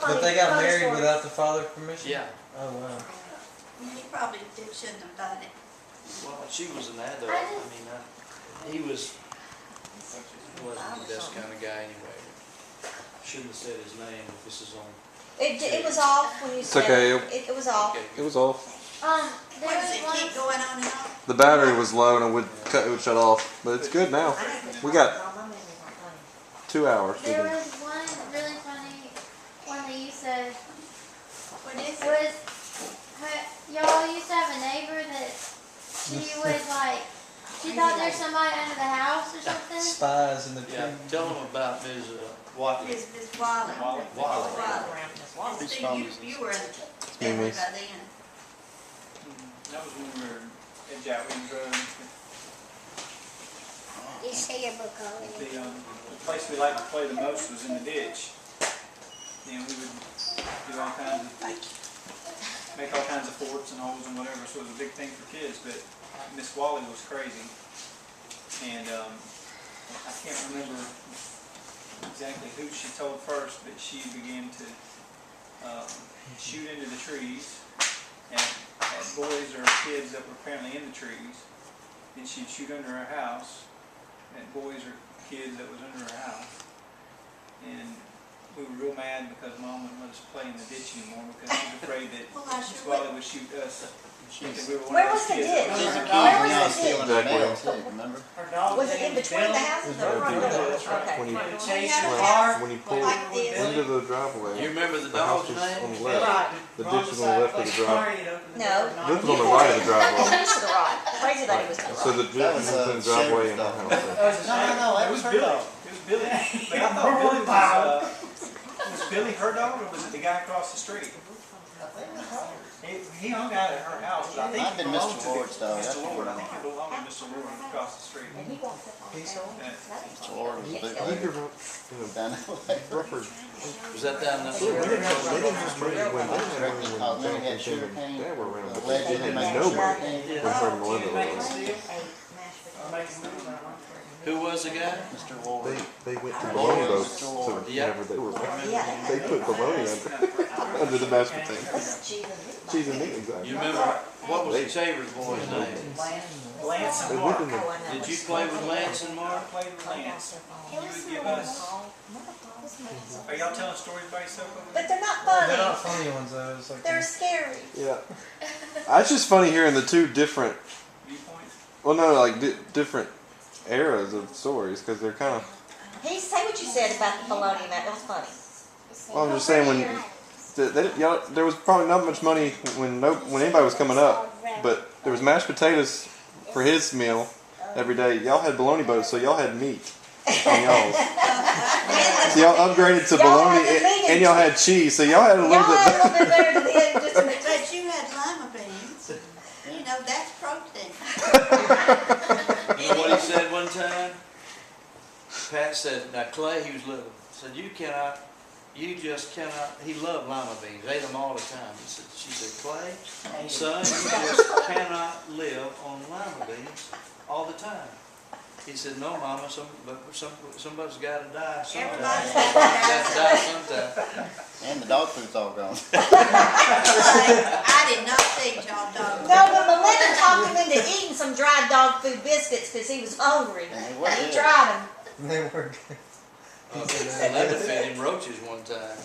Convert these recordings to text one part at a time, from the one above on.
But they got married without the father's permission? Yeah. Oh, wow. He probably shouldn't have done it. Well, she was an adult. I mean, he wasn't the best kind of guy anyway. Shouldn't have said his name if this is on. It was off when you said okay. It was off. Okay. It was off. What does it keep going on and on? The battery was low and it would shut off, but it's good now. We got 2 hours. There was one really funny one that you said. What is It it? was y'all used to have a neighbor that she would like. She thought there's somebody under the house or something. Spies in the tree. Yeah. Tell them about Ms. Watley. Miss Wiley. Wally. Steve, you were in the family by then. That was when we were at Jack Williams Road. You say your book already. The place we liked to play the most was in the ditch. And we would do all kinds of, make all kinds of forts and holes and whatever, so it was a big thing for kids, but Miss Wally was crazy. And I can't remember exactly who she told first, but she began to shoot into the trees at boys or kids that were apparently in the trees. Then she'd shoot under her house at boys or kids that was under her house. And we were real mad because Mom wouldn't let us play in the ditch anymore because she was afraid that Well, I Miss sure Wally would. would shoot us. Because we were one Where of was those the kids ditch? that She's was- accusing was me the of stealing her Exactly. mail too, remember? Was it in between the houses or front door? Okay. When you, We had a house when you pull like this. into the driveway, You remember the the house dog's is on name? the left. The ditch is on the left of the driveway. No. This is on the right of the driveway. He's to the right. Crazy lady was to the So right. the ditch is between the driveway and our house. No, that It was was her Billy. dog. It was Billy. But I thought Billy was Billy her dog or was it the guy across the street? He hung out at her house, but I think Might have he been belonged Mr. to Ward's dog, that's Mr. what Lord. I it think he belonged to Mr. Lord across the street. And he walked up on that. Mr. Lord was a big You lady. hear about, you know, Down that way. Rufford. Was that down that They way? didn't just bring it when Directly called them, Jack had and sugar Tim cane. and Dad were around, but Alleged they to had make nobody sugar cane. when her Melinda was. Who was the guy? Mr. Ward. They went to baloney boats, Mr. so Ward. Yeah. whenever they were back, Yeah. they put baloney under the mashed potatoes. That's cheese and meat. Cheese and meat, exactly. You remember, what was the Chambers boy's name? Lance They and lived Mark. in the, Oh, I know. Did you play with Lance and I Mark? played with Lance. He would give us. Are y'all telling stories about yourself over But there? they're not They're not funny. funny ones, though. It's like They're scary. yeah. It's just funny hearing the two different, Viewpoints? well, no, like different eras of stories because they're kind of. Hey, say what you said about the bologna, Matt. That was funny. Well, I'm just saying when y'all, there was probably not much money when anybody was coming up, but there was mashed potatoes for his meal every day. Y'all had bologna boats, so y'all had meat on y'all's. So y'all upgraded to Y'all bologna had the meat and y'all had cheese, so y'all had a Y'all little had a bit. little bit better than the other. Just a minute. But you had lima beans. You know, that's protein. You know what he said one time? Pat said, now Clay, he was little, said, you just cannot, he loved lima beans, ate them all the time. She said, Clay, son, you just cannot live on lima beans all the time. He said, no, Mama, somebody's got to die sometime. Everybody's Somebody's got to got to die sometime. And the dog food's all gone. I did not feed y'all dogs. No, but Melinda talked him into eating some dried dog food biscuits because he was hungry. And he And was he good. tried them. They were good. Linda fed him roaches one time.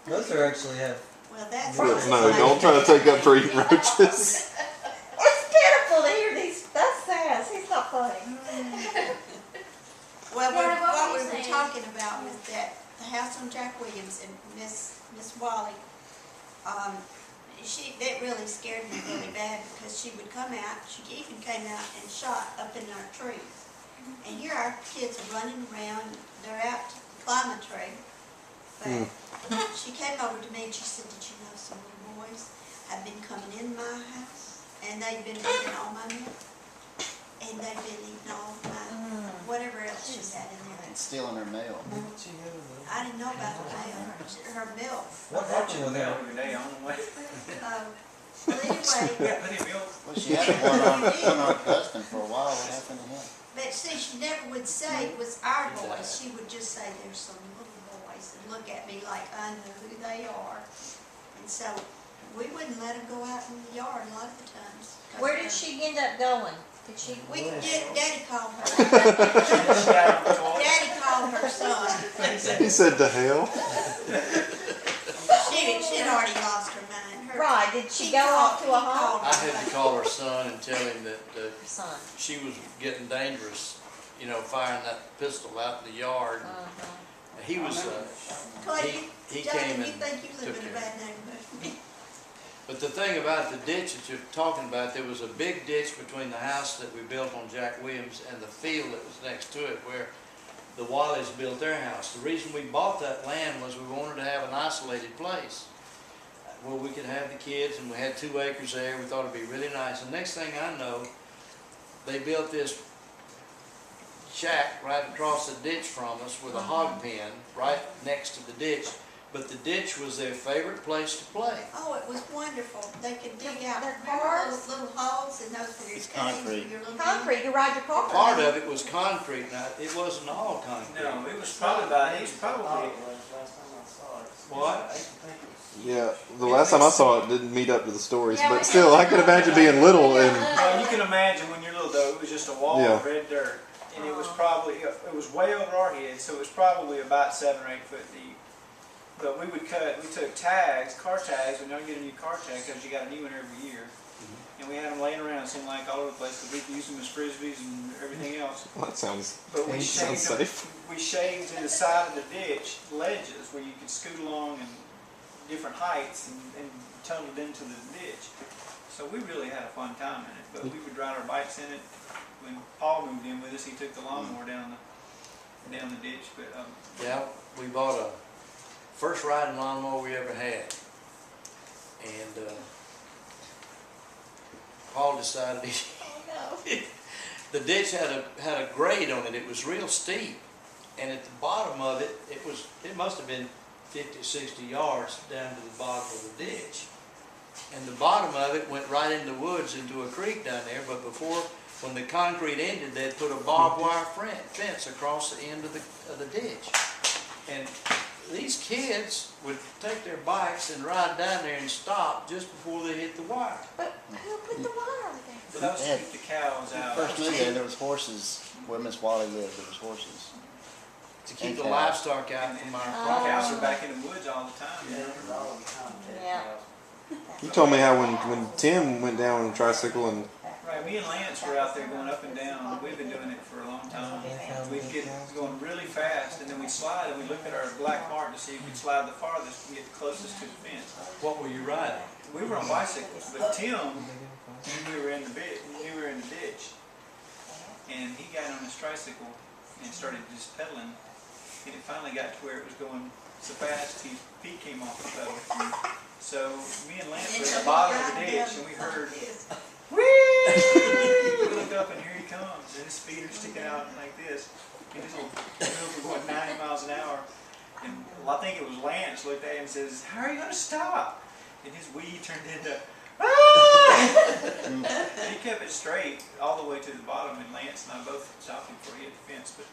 Those are actually have. Well, that's. No, don't try to take up for eating roaches. It's pitiful to hear these. That's sad. He's not funny. Well, Yeah, what what were we you were saying? talking about was that the house on Jack Williams and Miss Wally, that really scared me really bad because she would come out, she even came out and shot up in our trees. And here our kids are running around, they're out to climb a tree. But she came over to me and she said, did you know some little boys have been coming in my house and they've been eating all my milk? And they've been eating all my, whatever else she had in there. And stealing her mail. I didn't know about her milk. What happened with her? Every day on the way. Well, anyway, We got plenty of milk. Well, she had one on her husband for a while. What happened to him? but see, she never would say it was our boys. She would just say there's some little boys eyes and look at me like I know who they are. And so we wouldn't let them go out in the yard a lot of the times. Where did she end up going? Did she? Daddy called her. Daddy. Daddy called her son. He said to hell. She'd already lost her mind. Right, did she go off to a home? I had to call her son and tell him that Son. she was getting dangerous, firing that pistol out in the yard. He was, Clay, he Justin, came you and think you live took in a care. bad neighborhood? But the thing about the ditch that you're talking about, there was a big ditch between the house that we built on Jack Williams and the field that was next to it where the Walleys built their house. The reason we bought that land was we wanted to have an isolated place where we could have the kids, and we had 2 acres there. We thought it'd be really nice. And next thing I know, they built this shack right across the ditch from us with a hog pen right next to the ditch. But the ditch was their favorite place to play. Oh, it was wonderful. They could dig out Their remember cars? those little holes and those were your It's cuttings concrete. for your little. Concrete to ride your car. Part of it was concrete. Now, it wasn't all concrete. No, it was probably. What? Yeah, the last time I saw it didn't meet up to the stories, but still, I could imagine being little and Well, you can imagine when you're little though, it was just a wall Yeah. of red dirt. And it was way over our heads, so it was probably about 7 or 8 foot deep. But we took tags, car tags, we never get a new car tag because you got a new one every year. And we had them laying around, seemed like all over the place, because we could use them as frisbees and everything else. well, that sounds But we sounds shaved them, safe. we shaved to the side of the ditch ledges where you could scoot along and different heights and tunneled into the ditch. So we really had a fun time in it, but we would ride our bikes in it. When Paul moved in with us, he took the lawnmower down the ditch. But Yeah, we bought a first riding lawnmower we ever had. And Paul decided the ditch had a grade on it. It was real steep. And at the bottom of it, it must have been 50, 60 yards down to the bottom of the ditch. And the bottom of it went right in the woods into a creek down there, but when the concrete ended, they'd put a barbed wire fence across the end of the ditch. And these kids would take their bikes and ride down there and stop just before they hit the wire. But who put the wire over there? that was to keep the cows out. First moved there was horses. Where Miss Wally lived, there was horses. To keep And the cows. livestock out And from the our cows are back in the woods all the time. Yeah. You told me how when Tim went down on a tricycle and Right, me and Lance were out there going up and down. We've been doing it for a long time. We'd get going really fast, and then we'd slide, and we looked at our black mark to see if we'd slide the farthest and get the closest to the fence. What were you riding? We were on bicycles, but Tim knew we were in the ditch, and he got on his tricycle and started just pedaling, and it finally got to where it was going so fast his feet came off the pedal. So me and Lance were at the bottom of the ditch, and we heard, "Whee!" We look up, and here he comes, and his feet are sticking out like this. And his little wheels were going 90 miles an hour. And I think it was Lance looked at him and says, "How are you going to stop?" And his wee turned into, "Ah!" And he kept it straight all the way to the bottom, and Lance and I both stopped him before he hit the fence. But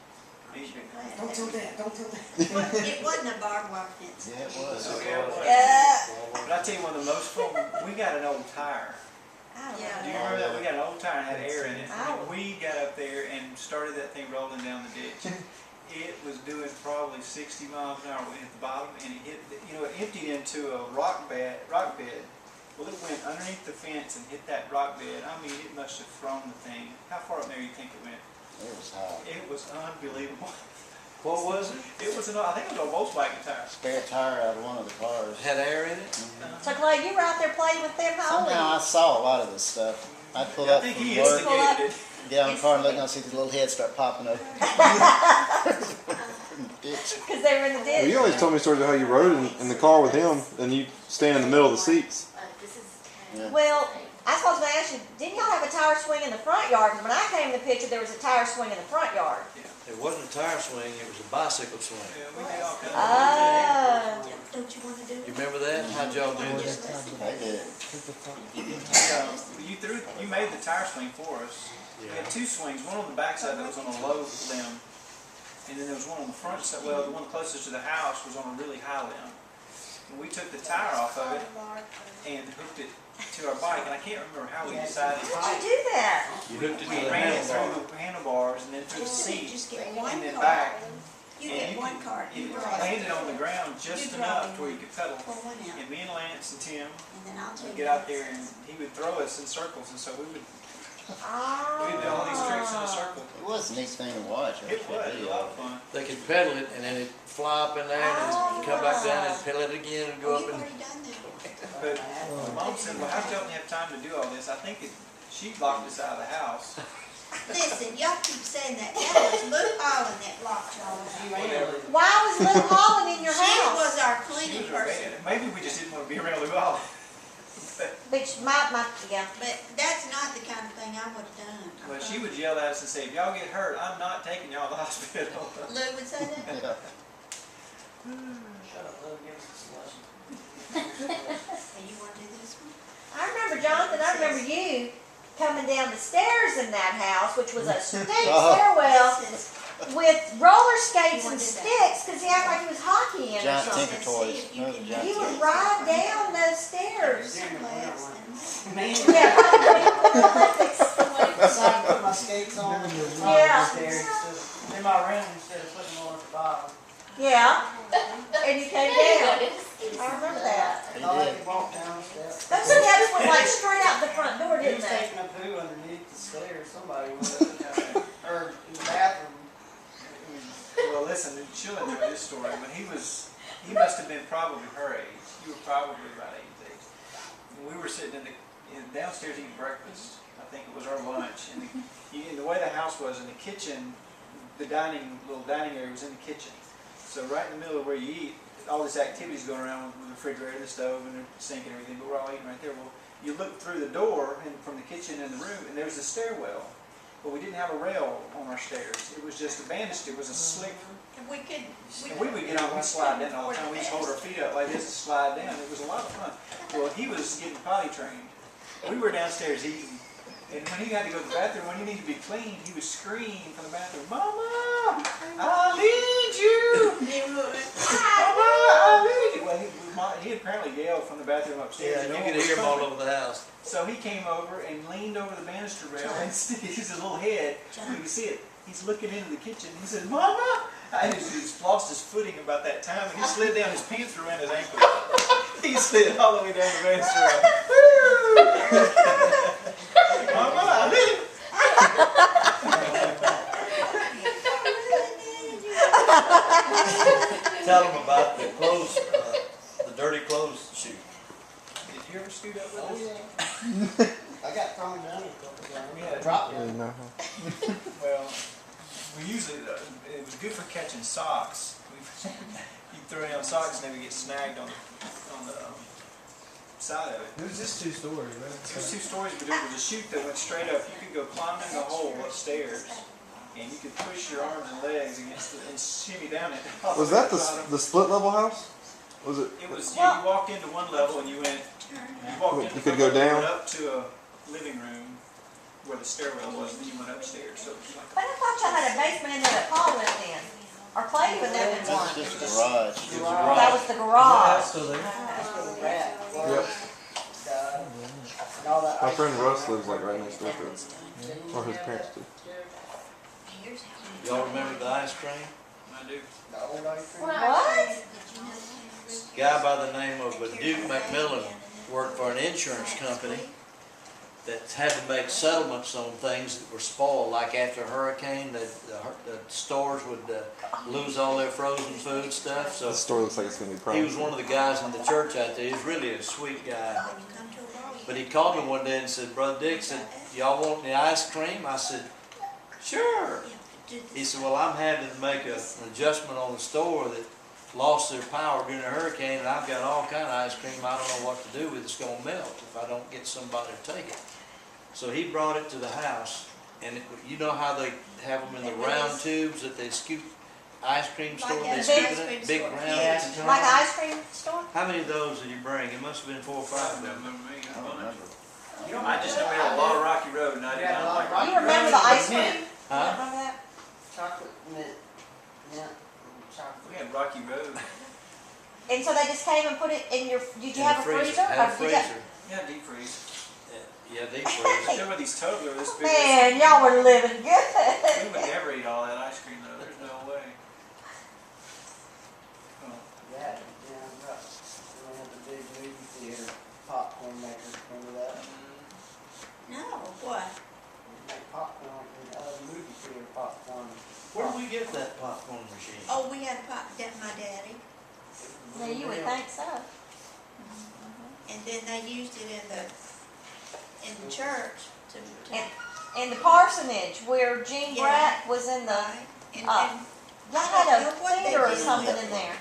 he, Don't do that, don't do that. It wasn't a barbed wire fence. Yeah, it was. oh, yeah, it was. Yeah. But I tell you, one of the most fun, we got an old tire. Yeah. Do you remember that? We got an old tire and had air in it. Ow. We got up there and started that thing rolling down the ditch. It was doing probably 60 miles an hour at the bottom, and it emptied into a rock bed. Well, it went underneath the fence and hit that rock bed. I mean, it must have thrown the thing. How far up there do you think it went? It was high. It was unbelievable. What was it? It was I think it was a Volkswagen tire. Spare tire out of one of the cars. Had air in it? So Clay, you were out there playing with them. How old Somehow I were saw a lot of this stuff. I'd pull I up think from he work, instigated it. get out of the car and look, and I'll see the little head start popping up. Ditch. Because they were in the well, ditch. you always told me stories of how you rode in the car with him and you stand in the middle of the seats. Yeah. Well, I suppose I asked you, didn't y'all have a tire swing in the front yard? And when I came in the picture, there was a tire swing in the front yard. It wasn't a tire swing, it was a bicycle swing. Yeah, we did all kinds of Oh. Don't you want to do You it? remember that? How'd y'all do that? They did. You made the tire swing for us. We had 2 swings, one on the backside that was on a low limb, And then there was one on the front side, well, the one closest to the house was on a really high limb. And we took the tire off of it and hooked it to our bike, and I can't remember how we decided. How'd you do that? You hooked it to We the ran it handlebar. through the handlebars and then through the seat, Just get one and then card. back. You And get one card. It You draw it. landed on the ground just You draw enough it. where you could pedal. Pull one out, And me and Lance and Tim and then I'll take would get out there and he would throw us in circles, and so we would do all these tricks in a circle. It was a neat thing to watch. I It watched that was a video. lot of fun. They could pedal it and then it'd fly up in there and then come back down and pedal it again and go You've up and. already done that. But Mom said, well, how don't you have time to do all this? I think she locked us out of the house. Listen, y'all keep saying that. That was Luke Holland that locked y'all out. Whatever. Why was Lou Holland in your She house? was our She cleaning was our person. man. Maybe we just didn't want to be around Lou Holland. Bitch, yeah. But that's not the kind of thing I would have done. But she would yell at us and say, if y'all get hurt, I'm not taking y'all to the hospital. Lou would say that? Yeah. And you want to do this one? I remember, Jonathan, I remember you coming down the stairs in that house, which was a steep stairwell, This is- with roller skates and sticks, because he acted like he was hockeying or Giant something. Tinker Toys. Remember the Giant He would Tinker ride down those stairs. Class and- Yeah, probably the Olympics. Put my skates on and Yeah. in my room instead of putting them on at the bottom. Yeah, and you came down. I remember that. He I did. could walk down the steps. Those steps went like straight out the front door, He didn't was they? taking a poo underneath the stairs, somebody was, or in the bathroom. Well, listen, she'll enjoy this story, but he must have been probably her age. You were probably about 8 age. And we were sitting downstairs eating breakfast. I think it was our lunch. And the way the house was in the kitchen, the little dining area was in the kitchen. So right in the middle of where you eat, all this activity's going around with the refrigerator, the stove, and the sink and everything, but we're all eating right there. Well, you look through the door and from the kitchen in the room, and there's a stairwell. But we didn't have a rail on our stairs. It was just a banister. It was a slick. And we could. And we would get on, we'd slide down all the time. We just hold our feet up like this and slide down. It was a lot of fun. Well, he was getting potty trained. We were downstairs eating. And when he had to go to the bathroom, when he needed to be cleaned, he would scream from the bathroom, "Mama, I need you! Mama, I need you!" Well, he apparently yelled from the bathroom upstairs. Yeah, and no you one could was hear him all coming. over the house. So he came over and leaned over the banister rail and stick his little head. You can see it. He's looking into the kitchen. He said, "Mama!" And he's lost his footing about that time, and he slid down his pants around his ankle. He slid all the way down the banister rail. Mama, I did it. Tell them about the clothes, the dirty clothes shoot. Did you ever scoot up with us? I got thrown down a couple times. We had Dropped Yeah, it. no. Well, we usually, it was good for catching socks. You throw down socks and they would get snagged on the side of it. It was just 2 stories, It was right? 2 stories, but it was a chute that went straight up. You could go climb in the hole upstairs, and you could push your arms and legs against it and shimmy down it. Was that the split level house? Was it? It was, you walked into one level and you walked into You could one go level, down? went up to a living room where the stairwell was, and then you went upstairs. So it was like But I thought y'all had a basement in there that Paul lived in. Or Clay lived in That's one. just a garage. That was the Yeah, garage. it's still there. That's where the rat was. Yep. Died. And all that My ice friend cream. Russ lives like right next door to it, or his parents do. Here's how we- Y'all remember the ice cream? I do. The old ice cream. What? Did you know that? Guy by the name of Duke McMillan worked for an insurance company that had to make settlements on things that were spoiled, like after a hurricane, the stores would lose all their frozen food stuff. So This store looks like it's gonna be he prime. was one of the guys in the church out there. He was really a sweet guy. When you come to a bar, you But he called me one day and said, "Brother Dick," said, "y'all want any ice cream?" I said, "Sure." have to do He this. said, "Well, I'm having to make an adjustment on the store that lost their power during the hurricane, and I've got all kind of ice cream I don't know what to do with. It's going to melt if I don't get somebody to take it." So he brought it to the house, and you know how they have them in the round tubes that they scoop ice cream store? Like a They scoop big it ice in cream big store. round. Yeah. Like an ice cream store? How many of those did you bring? It must have been 4 or 5 of I them. don't remember me. I don't remember. I just know we had a lot of rocky road, and I did Yeah, not like like You remember the ice cream? Huh? Remember that? chocolate mint. Yeah. We had Rocky Road. And so they just came and put it in your, did you In have the a freezer? Had a Or did you- freezer. Yeah, deep freeze. Yeah, deep freeze. There were these toddlers this big. Man, y'all were living We good. would never eat all that ice cream though. There's no way. Oh, Yeah, down right. We had the big movie theater popcorn maker. Remember that? No, what? We make popcorn in movie theater popcorn. Where did we get that popcorn machine? Oh, we had a pop, that my daddy, Yeah, you would think so. and then they used it in the church to. And in the parsonage where Gene Yeah. Bratt was in the, Right, and y'all had a Look what they theater or did something with in it. there.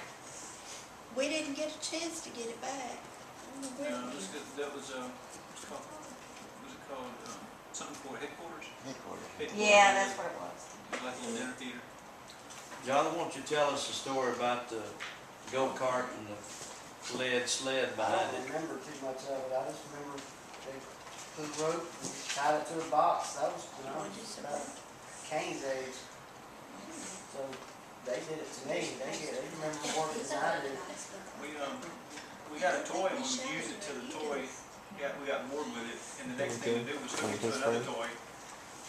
we didn't get a chance to get it back. I don't know where no, it is. that was what's it called? Was it called something for headquarters? Headquarters. Yeah, that's what it was. It was like a little dinner theater. Jonathan, won't you tell us a story about the go-kart and the lead sled I behind don't it? remember too much of it. I just remember they put rope and tied it to a box. That was when I What was is it? about Kane's age. So they did it to me. They remember more than I did. We got a toy and we used it till the toy we got bored with it, and the next thing to do was hook it to another toy.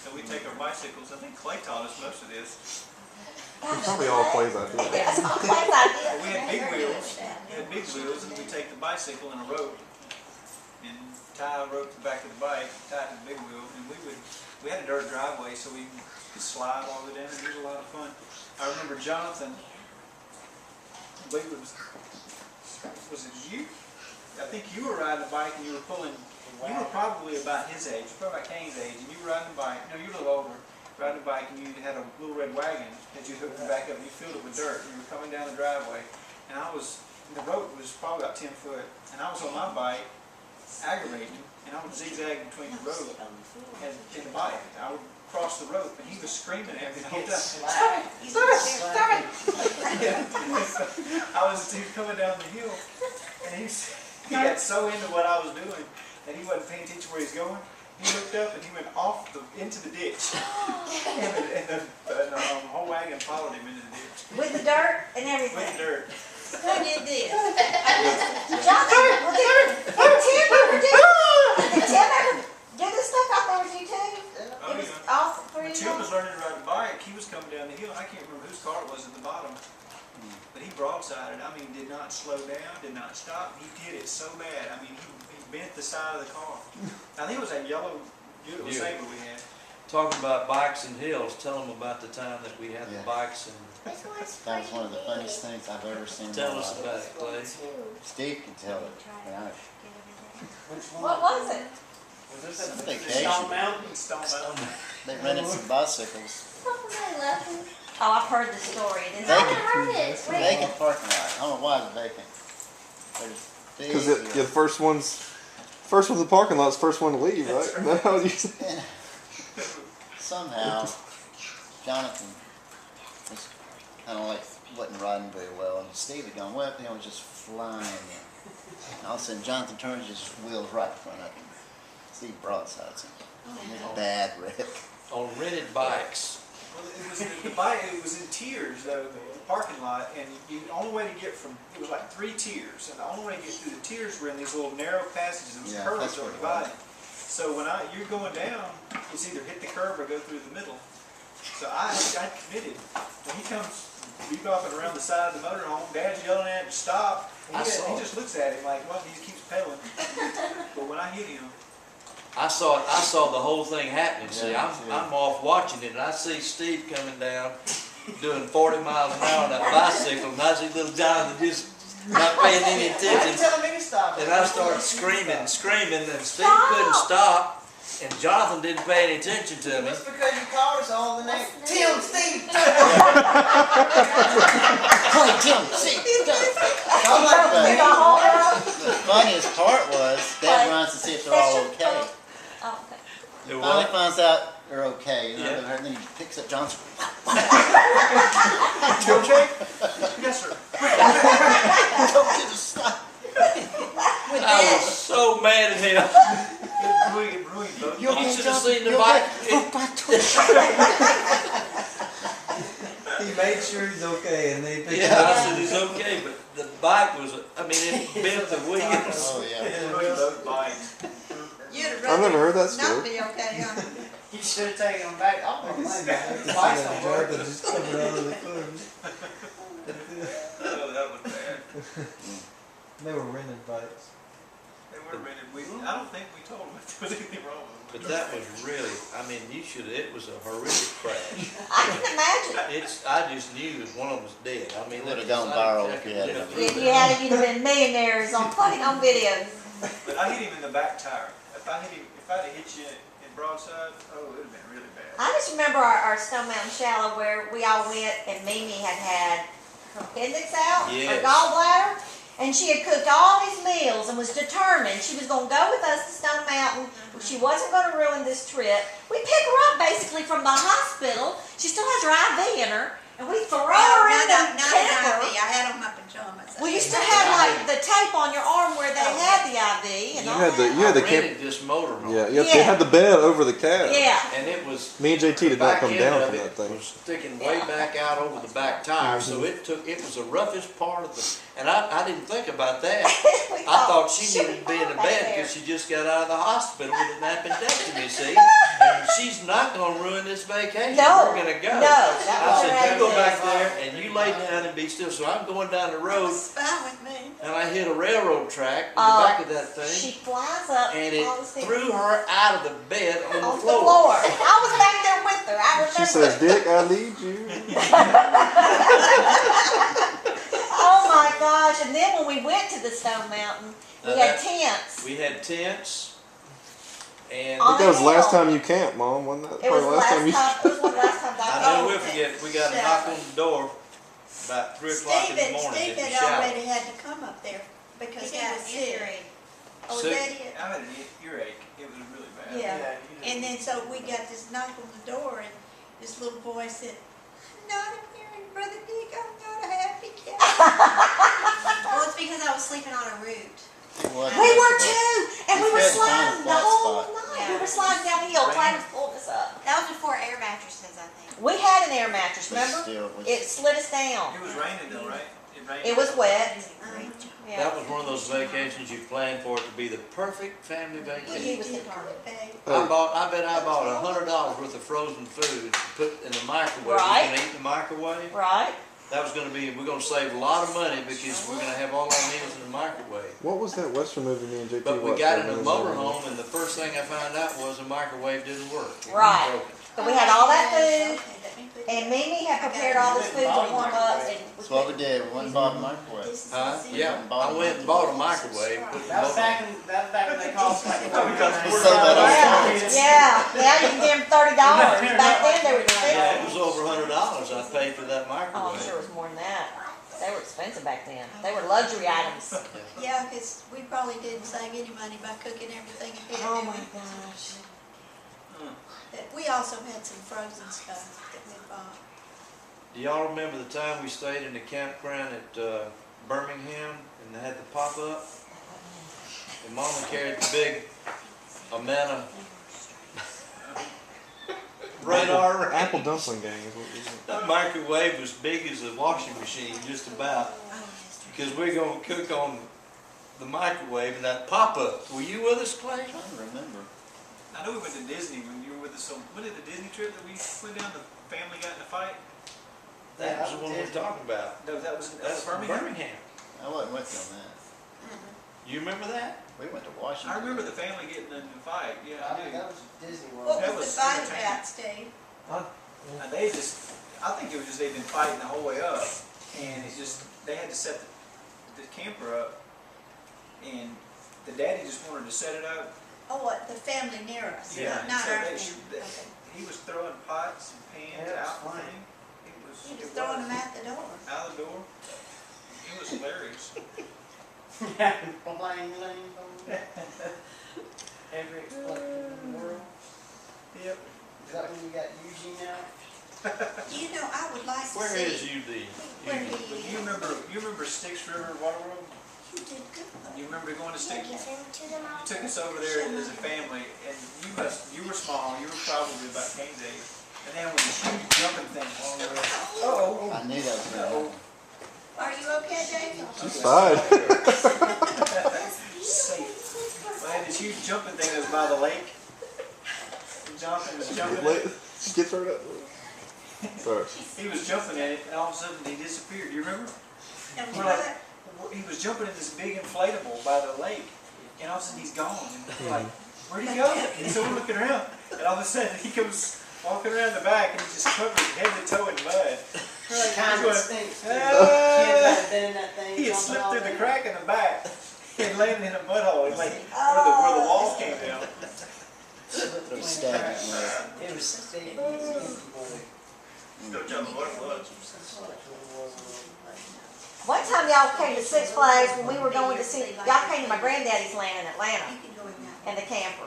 So we take our bicycles. I think Clay taught us most of this. He probably all plays that too. Yes, But we had big wheels. We had big wheels, and we take the bicycle and a rope and tie a rope to the back of the bike, tie it to the big wheel, and we had a dirt driveway, so we could slide all the way down, and it was a lot of fun. I remember Jonathan, I believe it was it you? I think you were riding a bike and you were pulling, you were probably about his age, probably about Kane's age, and you were riding a bike, no, you were a little older, riding a bike, and you had a little red wagon that you hooked the back up, and you filled it with dirt, and you were coming down the driveway, and the road was probably about 10 foot, and I was on my bike, aggravating, and I would zigzag between the road and the bike. I would cross the rope, and he was screaming at me the whole time. Stop it! I was coming down the hill, and he got so into what I was doing that he wasn't paying attention where he's going. He looked up and he went off into the ditch, and the whole wagon followed him into the ditch With the dirt and with everything. the dirt. Who did this? Jonathan, did Tim ever do this stuff out there with you too? Oh, It was yeah. all three When of Tim you? was learning to ride a bike, he was coming down the hill. I can't remember whose car it was at the bottom, but he broadsided. I mean, did not slow down, did not stop. He did it so bad. I mean, he bent the side of the car. I think it was that yellow beautiful Yeah. Sabre we had. Talking about bikes and hills, tell them about the time that we had the Yeah. bikes and That was one of the funniest things I've ever seen in my tell us life. about it, Clay. Steve can tell it. Yeah, Which one? What was it? Was this Some at vacation. Stone Mountain? Stone Mountain. they rented some bicycles. Somebody left me. Oh, I've heard the story. It is I haven't heard it. Wait. Vacant parking lot. I don't know why it's vacant. There's Because the first one's in the parking lot's first one to leave, right? Isn't that how you say? Yeah. Somehow, Jonathan was kind of like wasn't riding very well, and Steve had gone well, and he was just flying in. And all of a sudden, Jonathan turns his wheels right in front of him. Steve broadsides him. Bad wreck. On rented bikes. Well, it was the bike. It was in tiers, though, the parking lot, and the only way to get from it was like 3 tiers, and the only way to get through the tiers were in these little narrow passages. It was Yeah, curves that's that were what it was. divided. So when you're going down, it's either hit the curb or go through the middle. So I committed. When he comes bebopping around the side of the motorhome, Dad's yelling at him to stop. I saw He it. just looks at him like, well, he just keeps pedaling. But when I hit him, I saw the whole thing happening. See, Yeah, I'm too. off watching it, and I see Steve coming down, doing 40 miles an hour on that bicycle, and I see little Jonathan just not paying any Why you attention. telling me to stop? And I started screaming, and Steve couldn't stop, and Jonathan didn't pay any attention to me. Just because you called us all the name. Tim, Steve. Clay, Tim, see, I'm like, You got home early? the funniest part was Dad runs to see if they're all okay. Oh, okay. Do Finally what? finds out they're okay, you know, Yeah. and then he picks up Johnson. you okay? Yes, sir. Told you to stop. I was so mad at him. Ruined, bro. You okay, You should have Johnson? seen the You bike. okay? He made sure he's it bent the wheels. Oh, yeah. Boat bite. You'd have I've never heard that rather story. not be okay, huh? You should have taken them back. I'm gonna blame that. It's Lights like don't a work. job that just coming out of the cars. Oh, that was bad. They were rented bikes. They were rented. I don't think we told them if there was anything wrong with them. But that was really, it was a horrific crash. I can imagine. I just knew that one of them was dead. I mean, It would've that was- gone viral I if you could had live it. through If that. you had it, you'd have been millionaires on videos. But I hit him in the back tire. If I'd have hit you in broadside, oh, it would have been really bad. I just remember our Stone Mountain Shallow where we all went and Mimi had her appendix out, her Yes. gallbladder, and she had cooked all these meals and was determined she was going to go with us to Stone Mountain. She wasn't going to ruin this trip. We pick her up basically from the hospital. She still has her IV in her, and we throw her in the Not an camper. IV. I had on my pajamas. Well, you still had like the tape on your arm where they had the IV and You all had the that. you had the I camp. rented this motorhome. Yeah, Yeah. they had the bed over the cab. Yeah. And it was. Me and JT did not back come end down of from it that thing. was sticking way back out over the back tire, so it was the roughest part of the, and I didn't think about that. We I thought she she'll needed to be in the fine back bed there. because she just got out of the hospital with an appendectomy, see? And she's not gonna ruin this vacation, No, we're gonna go. no, that I was said, her you go idea. back there and you lay down and be still, so I'm going down the It road was fine with me. and I hit a railroad track in the Oh, back of that She thing, flies up and it all the stairs. threw her out of the bed on On the the floor. floor. I was back there with her. I remember. She says, "Dick, I need you." Oh my gosh! And then when we went to the Stone Mountain, we Now had that- tents. We had tents, and I think that was the last hill. time you camped, Mom, wasn't that? It was Probably the last time. you. It was one of the last times I I came. never will forget, we got a knock on the door about 3 o'clock in the morning. Steve at the had shower. already had to come up there because he was sick. Oh, was Sick? that it? I had an earache. It was really bad. Yeah. you And then so we got this knock on the door and this little boy said, "Not appearing, Brother Dick, I'm not a happy cat." Well, it's because I was sleeping on a root. It was We were miserable. too, and we You were had to find a sliding the flat whole spot. night. We Yeah. were sliding down the hill, trying to pull us up. That was before air mattresses, I think. We had an air mattress, But remember? still, It slid us down. It was raining though, right? It rained. It was wet. Yeah. That was one of those vacations you planned for it to be the perfect family Well, vacation. you did good, babe. I bet I bought $100 worth of frozen food to put in the microwave. Right. You can eat in the microwave. Right? That was gonna be, we're gonna save a lot of money because we're gonna have all our meals in the microwave. What was that Western movie me and JT But we watched? got that in the night? motorhome and the first thing I found out was the microwave didn't work. It was Right. broken. So we had all that food, Okay, let me put and that- Mimi had prepared all this food to warm up, and That's what we did. We went and bought a microwave. This is Huh? the Yeah, I went and bought a microwave, put the That was back when they cost like We sold that all the yeah, now you can get them $30. Back then they were Yeah, expensive. it was over $100 I paid for that Oh, I'm microwave. sure it was more than that. They were expensive back then. They were luxury items. Yeah, because we probably didn't save any money by cooking everything ahead. Oh did my we? gosh. But we also had some frozen stuff that we bought. Do y'all remember the time we stayed in the campground at Birmingham and they had the pop-up? And Mama carried the big amount of radar. Apple dumpling gang is what we did. That microwave was big as a washing machine, just about. Because we're gonna cook on the microwave and that pop-up. Were you with us, Clay? I don't remember. I know we went to Disney when you were with us. When did the Disney trip that we went down, the family got in a fight? That was the one we're talking about. No, that was That's Birmingham. I wasn't with you on that. You remember that? We went to Washington. I remember the family getting in a fight. Yeah, I do. That was Disney World. What That was was the fight entertaining. about, Steve? And they just, I think it was just they'd been fighting the whole way up, and it's just they had to set the camper up, and the daddy just wanted to set it up. Oh, what, the family near us? Yeah. Not So our they- family. Okay. He was throwing pots and pans Yeah, it was out the funny. thing. He was throwing them out the door. out the door. It was hilarious. Bling, bling, bling. Every explosion in the world. Yep. Is that when you got Eugene out? You know, I would like to Where see. is UD? Where UD. he You is. remember Styx River Water World? You did good. You remember going to Styx? You took us over there as a family, and you were small. You were probably about Kane's age. And then when the huge jumping thing all the way. Oh. I knew that was going to happen. Are you okay, Dave? She's fine. Safe. I had this huge jumping thing that was by the lake. Jonathan was jumping in it. Get her up. Sorry. He was jumping in it, and all of a sudden he disappeared. Do you remember? And We're like, he was jumping in this big inflatable by the lake, and all of a sudden he's gone. And we're like, where'd he go? And so we're looking around, and all of a sudden he comes walking around the back, and he's just covered head to toe in mud. We're like, Kind he's of going, stinks. "Ah." Kids that have been in that thing. He had jumping slipped all through the day. crack in the back and landed in a mud hole, like where the walls came down. They're stagnant mud. It was stinky. One time y'all came to Six Flags when we were going to see, y'all came to my granddaddy's land in Atlanta, You can go in that. in the camper.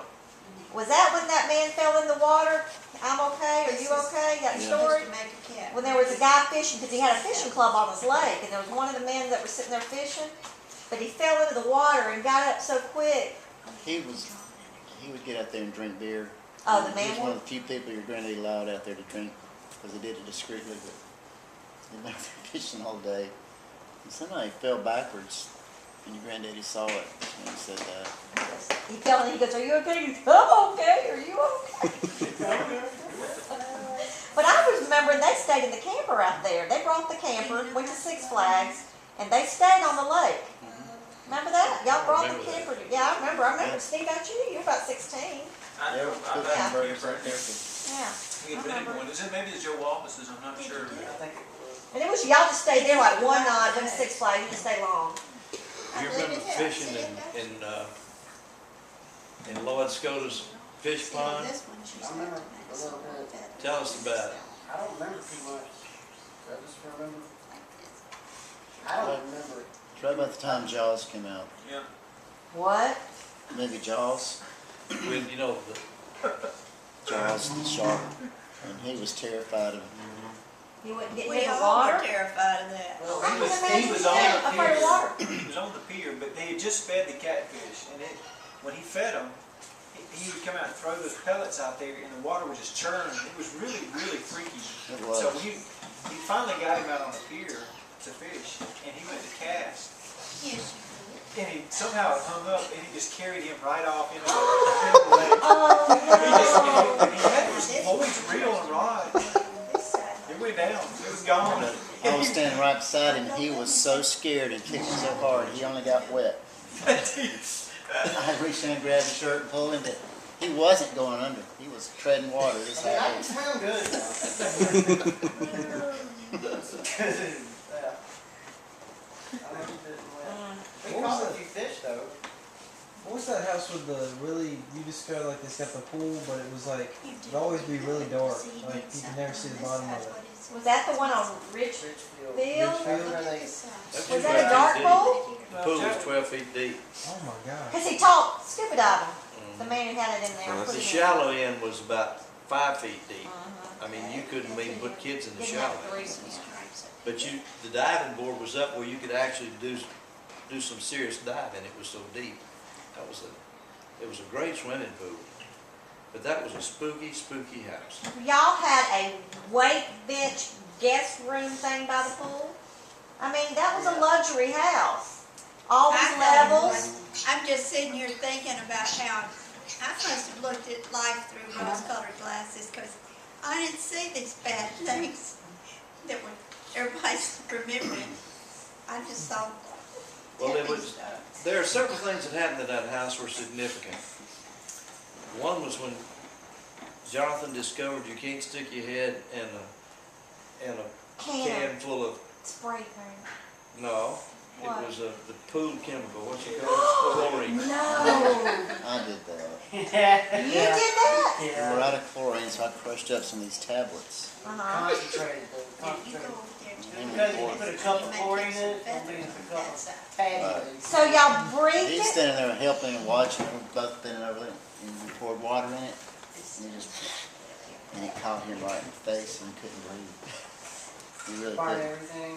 Was that when that man fell in the water? I'm okay, are you okay? That Yeah. story? Just to make a cat. When there was a guy fishing, because he had a fishing club on his lake, and there was one of the men that was sitting there fishing, but he fell into the water and got up so quick. He would get out there and drink beer. Oh, the He man was one would? of the few people your granddaddy allowed out there to drink, because he did it discreetly, but he'd been out there fishing all day. And somehow he fell backwards, and your granddaddy saw it, and he said, He fell and he goes, are you okay? He goes, I'm okay, are you okay? But I was remembering they stayed in the camper out there. They brought the camper, went to Six Flags, and they stayed on the lake. Remember that? Y'all brought the Remember that. camper. Yeah, I remember. Steve, don't you? You were about 16. I "There know, was I've cooking had a burgers camper right out there." there. Yeah. We had been in one. Is it maybe the Joe Wallace's? I'm not sure. I think it was. And it was, y'all just stayed there like one night, went to Six Flags, you didn't stay long. You remember fishing in Lloyd Scotta's fish pond? This one, she's I remember got a little bit. Tell us about it. I don't remember too much. I just remember. I don't remember. It's right about the time Jaws came out. Yeah. What? Maybe Jaws, When, you know, Jaws the shark, and he was terrified of him. You wouldn't get We hit with all were water? terrified of that. Well, I He was, can he imagine was you on getting the afraid of pier. water. He was on the pier, but they had just fed the catfish, and when he fed them, he would come out and throw those pellets out there, and the water would just churn. It was really, really freaky. It was. So he finally got him out on the pier to fish, and he went to cast. Yes, And he somehow hung up, and he just carried him right off into the lake. Oh, And he had his boys reel and rod. this side. It went down. It was gone. I was standing right beside him, he was so scared and kicking so hard, he only got wet. I reached in and grabbed his shirt and pulled him, but he wasn't going under. He was treading water. This I mean, I can happened. swim good now. Yeah. I never did well. We caught a few fish though. What was that house with the really, you described like it's got the pool, but it was like, it'd always be really dark. Like you could never see the bottom of it. was that the one on Ridge? Richfield. Field? That's where they- that's Was just that a dark deep. pool? The pool was 12 feet deep. Oh my god. Because he taught scuba diving. The man who had it in there. Oh, put The it in. shallow end was about 5 feet deep. Uh-huh. I mean, you couldn't even put kids in the Didn't shallow have end. threesomes. But the diving board was up where you could actually do some serious diving. It was so deep. It was a great swimming pool. But that was a spooky, spooky house. Y'all had a weight bench guest room thing by the pool? I mean, that was a luxury house. All these levels. I'm just sitting here thinking about how I must have looked at life through rose-colored glasses because I didn't see these bad things that were everybody's remembering. I just saw Well, it happy was, stuff. there are certain things that happened at that house were significant. One was when Jonathan discovered you can't stick your head in a can full of, Spray paint. no, What? it was the pool chemical, what you call it, chlorine. No. I did that. You did that? We were out of chlorine, so I crushed up some of these tablets. Uh-huh. Concentrated, though. Yeah, you go Concentrated. over there to Because you put a cup of chlorine in it, That and then a cup of side. patty. So y'all breathed He's it? standing there helping and watching, and we're both bending over there, and we poured water in it, and it caught him right in the face, and he couldn't breathe. He really Burn couldn't. everything.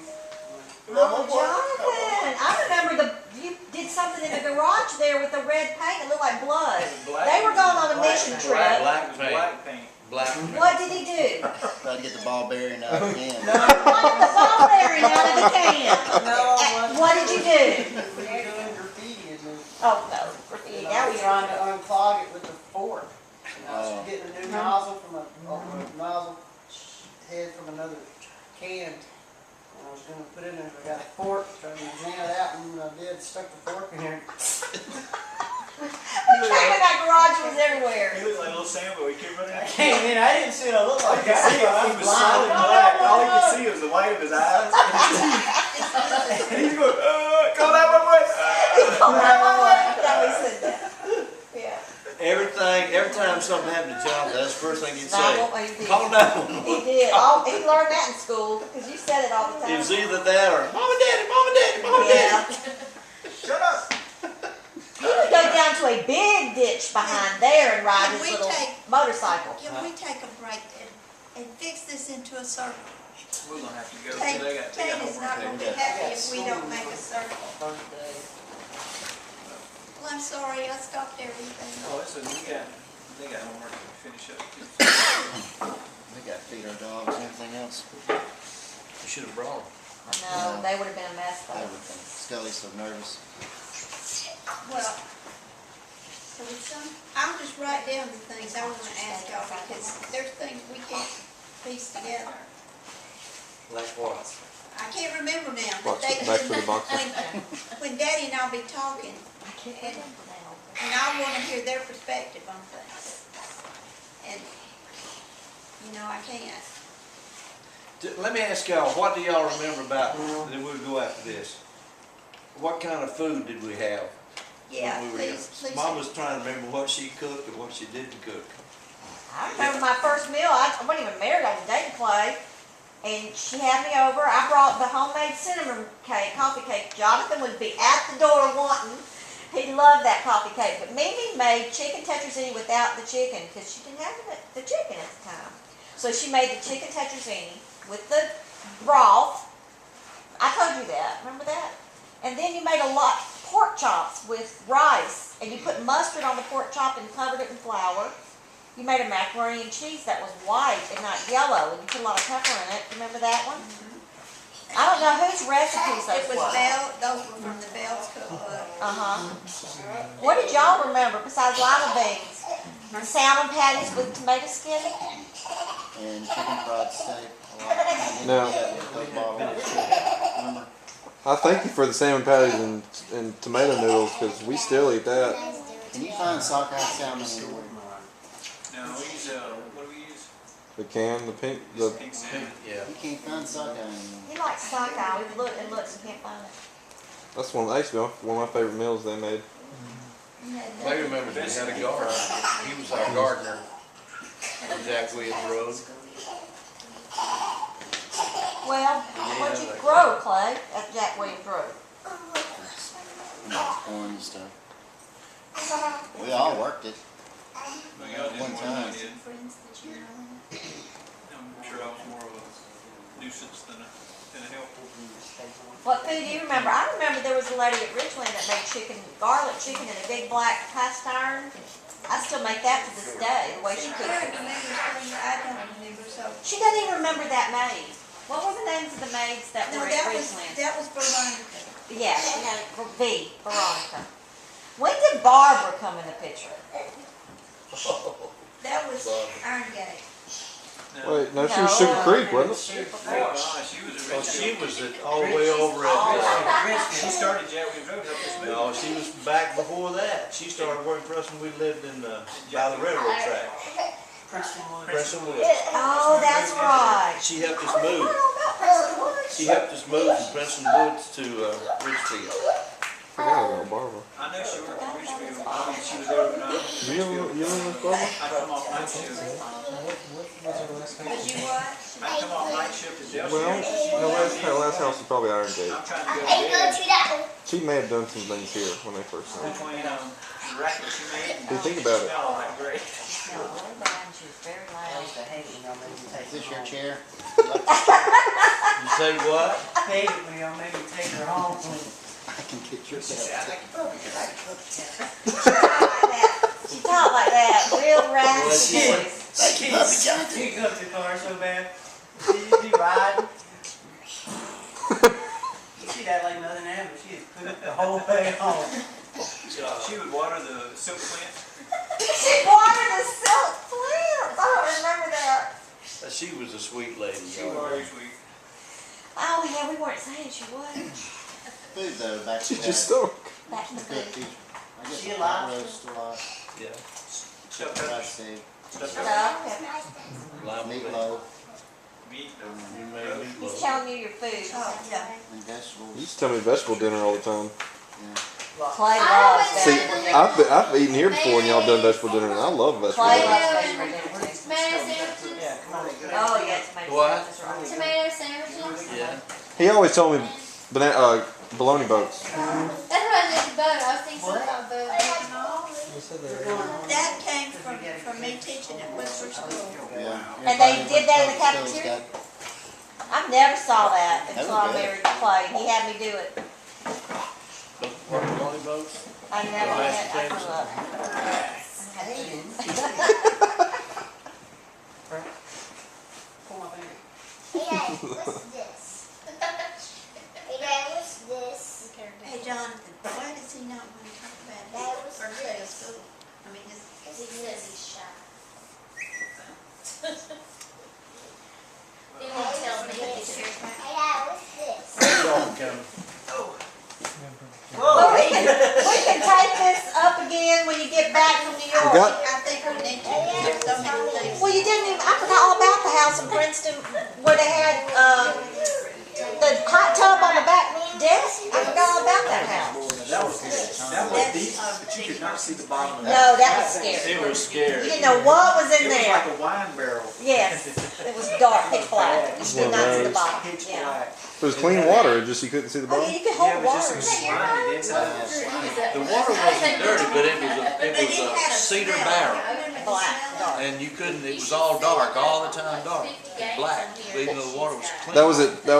Oh, Jonathan, I remember you did something in the garage there with the red paint. It looked like blood. Black- They were going on a black- mission black- trip. Black paint. Black paint. black. What did he do? Try to get the ball bearing out again. What the ball bearing out of the can? No, I wasn't. What did you do? We were doing graffiti and then Oh, no, graffiti. I Now was you're trying to unclog it with the fork. And I Oh. was getting a new nozzle from a nozzle head from another can. And I was gonna put it in, I got a fork, trying to jam it out, and when I did, stuck the fork in there. The came in that garage was everywhere. He looked like little Sambo, he kept running I out. came in, I didn't see what I looked like. He was solid black, all he could see was the white of his eyes. And he's going, call that one way. Oh, that was said that. Yeah. Every time something happened to John, that's the first thing he'd say. He did. Call 911. He did. Oh, he learned that in school because you said it all the time. It was either that or Mom and Daddy, Mom and Daddy, Mom and Daddy. Yeah. Shut up. He would go down to a big ditch behind there and ride Can his we little take- motorcycle. Can we take a break and fix this into a circle? We're gonna have to go, Tate they got is not homework. gonna be happy if we don't make a circle. First day. Well, I'm sorry, I stopped everything. Oh, listen, they got homework to finish up too. We got to feed our dogs and everything else. You should have brought him. I know, they would have been a mess though. Everything. Scully's so nervous. Well, so with some, I'll just write down the things I wanna ask y'all because there's things we can't piece together. Like what? I can't remember now, Box- but they, back to the boxes. when Daddy and I'll be talking, I can't remember now. and I wanna hear their perspective on things. And, you know, I can't. Let me ask y'all, what do y'all remember about, then we'll go after this. What kind of food did we have? Yeah, when we were please, young? please. Mom was trying to remember what she cooked and what she didn't cook. I remember my first meal. I wasn't even married. I was dating Clay. And she had me over. I brought the homemade cinnamon cake, coffee cake. Jonathan would be at the door wanting. He loved that coffee cake. But Mimi made chicken tetrazzini without the chicken because she didn't have the chicken at the time. So she made the chicken tetrazzini with the broth. I told you that. Remember that? And then you made a lot pork chops with rice. And you put mustard on the pork chop and covered it in flour. You made a macaroni and cheese that was white and not yellow, and you put a lot of pepper in it. Remember that one? I don't know whose recipes those It was were. those were from the Bell's cookbook. What did y'all remember besides lima beans? And salmon patties with tomato skin? And chicken fried steak. No. Those bottles. Remember? I thank you for the salmon patties and tomato noodles because we still eat that. Can you find sockeye salmon anywhere? No, we use, what do we use? The can, the pink, Just the pink salmon. Yeah. You can't find sockeye anymore. He likes sockeye. We've looked and looked and can't find it. that's one that used to be one of my favorite meals they made. Clay remembers we had a gardener. He was our gardener on Jack Williams Road. Well, what'd you grow, Clay, at Jack Williams Road? Corn and stuff. We all worked it. We got One time. I'm sure I was more of a nuisance than a help. What food do you remember? I remember there was a lady at Richland that made garlic chicken in a big black cast iron. I still make that to this day, the way she cooked Karen it. remembers things I don't remember, so. She doesn't even remember that maid. What were the names of the maids that No, were at that was Richland? Veronica. Yeah, she had Veronica. When did Barbara come in the picture? That was Iron Gate. Wait, no, she was Sugar Creek, wasn't it? She was a Well, rich she was all the way over at, She started Jack Williams Road up this way. no, she was back before that. She started working for us when we lived in, by the railroad track. Preston Woods. Oh, that's right. She helped us I move. don't know about Preston Woods. She helped us move from Preston Woods to Richfield. Forgot about Barbara. I know she worked at Richfield. I mean, she was there when I was at You know Miss Barbara? I come off night shift. What's her last name? Did you what? I come off night shift at Delta. Well, her last house was probably Iron Gate. I'm trying to go to bed She may have done some things here when they first started. between the racket she made and Hey, think about it. smell like great. No, really bad, and she was very I loud. used to hate when y'all made me take Is this her your home. chair? You say what? I hated when y'all made me take her home. I can get your She said, I chair. think probably because I cooked. She talked like that, real Well, raspy she- voice. Jonathan. Pick up the car so bad. She'd be riding. She'd act like nothing happened. She'd cook the whole way home. She would water the silk plant. She watered the silk plants. I don't remember that. She was a sweet lady. She was very sweet. Oh yeah, we weren't saying she was. Food though, back She to just that. stuck. Back to The the cook teacher. I guess She the alive? pot roast still alive. Yeah. Stuffed Fried peppers. steak, Stuffed So, peppers. Lima beans. meatloaf, Meat. You made he's meatloaf. telling you your food. Oh, yeah. and vegetables. You used to tell me vegetable dinner all the time. Yeah. Clay I loves always See, vegetable dinner. I've eaten here before and y'all done vegetable dinner, and I love vegetable Clay dinner. loves vegetable dinner too. Tomato sandwiches. Yeah, come on. Oh yeah, tomato What? sauce, that's right. Tomato sandwiches. Yeah. He always told me bologna boats. That's what I did to boat. I was thinking something about boat. We said that. That came from me teaching at Whistler School. Yeah. And they did that in the Everybody's cafeteria? got- I never saw that That until was I good. married Clay. He had me do it. What bologna boats? I never Mashed had. I potatoes? grew up. I had to. Pull my finger. Hey Dad, what's this? Hey Dad, what's this? Hey, Jonathan, why does he not want to talk about That his was first day of this. school? I mean, his He says he's shy. He won't tell me. Hey Dad, what's this? Well, we can take this up again when you get back from New York. We got- I think we need to, there's so many things. Well, you didn't even, I forgot all about the house in Princeton where they had, the hot tub on the back desk. I forgot all about that house. That was deep, but you could not see the bottom of it. No, that was scary. It was You scary. didn't know what was in It was there. like a wine barrel. Yes, it was dark, pitch black. You could not see the bottom. Pitch Yeah. black. It was clean water, just you couldn't see the Oh, yeah, bottom. you could Yeah, hold it was water. just some slimy, the inside of it was slimy. The water wasn't dirty, but it was a cedar barrel. Black, dark. And you couldn't, it was all dark, all the time dark, black, even though the water was clean. That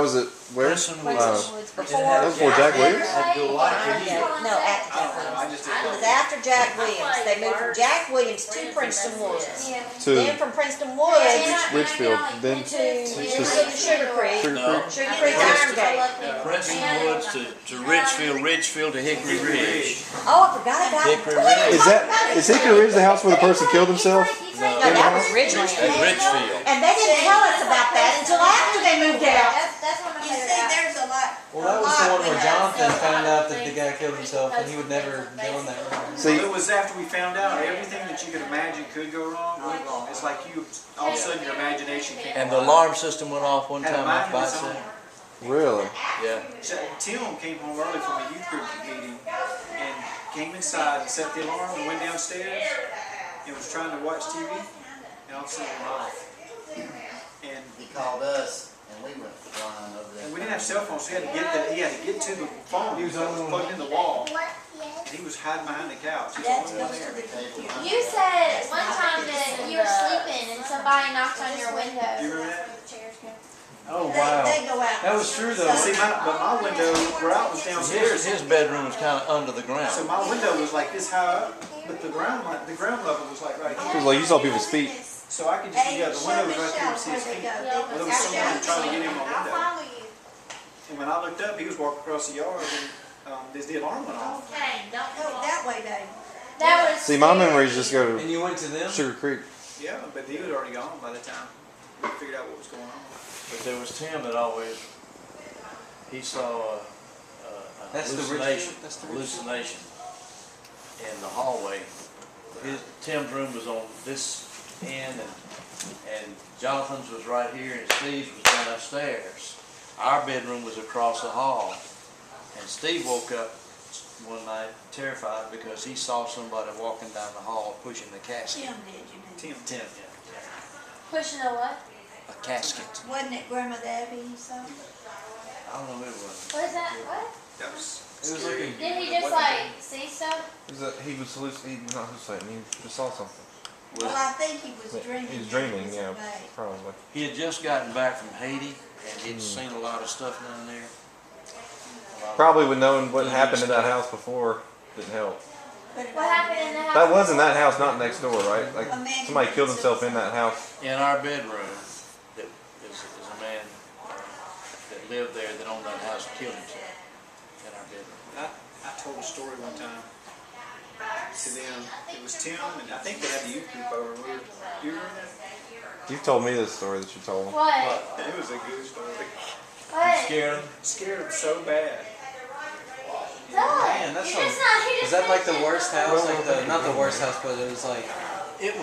was it, where? Princeton was, Woods That before. was before Jack Williams? had to go light to heat. No, after I Jack don't know, I Williams. just It was didn't know. after Jack Williams. They moved from Jack Williams to Princeton Woods. Yeah. Then To from Princeton Woods Richfield, then to Sugar Creek. Sugar No. Creek. Sugar Creek Iron Gate. Princeton Woods to Richfield to Hickory Ridge. Oh, I forgot about Hickory that. Ridge. Is Hickory Ridge the house where the person killed himself? No, that was originally. At Richfield. And they didn't tell us about that until after they moved out. That's one of my You favorite see, houses. there's a lot. Well, that was the one where Jonathan found out that the guy killed himself, and he would never go in that room. See, It was after we found out everything that you could imagine could go wrong, went wrong. It's like you, all of a sudden your imagination came And the alive. alarm system went off one Had a time mind up by of its own. itself. really? Yeah. So Tim came home early from a youth group meeting and came inside and set the alarm and went downstairs and was trying to watch TV and all of a sudden it went off. And He called us and we went flying over there. we didn't have cell phones, so he had to get to the phone. He was plugged in the wall and he was hiding behind the couch. He was That the only one goes to there. the computer. You said one time that you were sleeping and somebody knocked on your Do you window. remember that? Oh, wow. They go out. That was true, though. See, but my window where I was downstairs, His bedroom was kind of under the ground. so my window was like this high up, but the ground level was like right It here. was like you saw people's feet. So I could just, yeah, the window was right there to see his feet. Well, there was someone trying to get him on the window. And when I looked up, he was walking across the yard and the alarm went off. Go that way, Dave. That was See, my memories just go And to you went to them? Sugar Creek. Yeah, but he was already gone by the time we figured out what was going on. But there was Tim that always, he saw a That's the hallucination, Richfield? That's the hallucination in the hallway. Tim's room was on this end and Jonathan's was right here and Steve's was downstairs. Our bedroom was across the hall. And Steve woke up one night terrified because he saw somebody walking down the hall pushing the casket. Tim did, you know. Tim. Tim, yeah. pushing a what? A casket. Wasn't it Grandmother Abby he saw? I don't know who it was. What is that? What? That was It was scary. like Did he just like see stuff? He was hallucinating, not hallucinating, he just saw something. Well, I think he was dreaming. He was that dreaming, was yeah, away. probably. He had just gotten back from Haiti and he'd seen a lot of stuff down there. Probably with knowing what happened in that house before didn't help. put it What over happened in there. the house? That was in that house, not next door, right? Like Imagine somebody killed it's himself a- in that house. In our bedroom, that is a man that lived there that owned that house killed himself in our bedroom. I told a story one time to them. It was Tim, and I think they had the youth group over. You remember that? You've told me this story that you told. What? It was a good story. What? Scared him? Scared him so bad. Tell Man, it. that's You're not- just not. He Is just that like the mentioned- worst house? Like the not the worst house, but it was like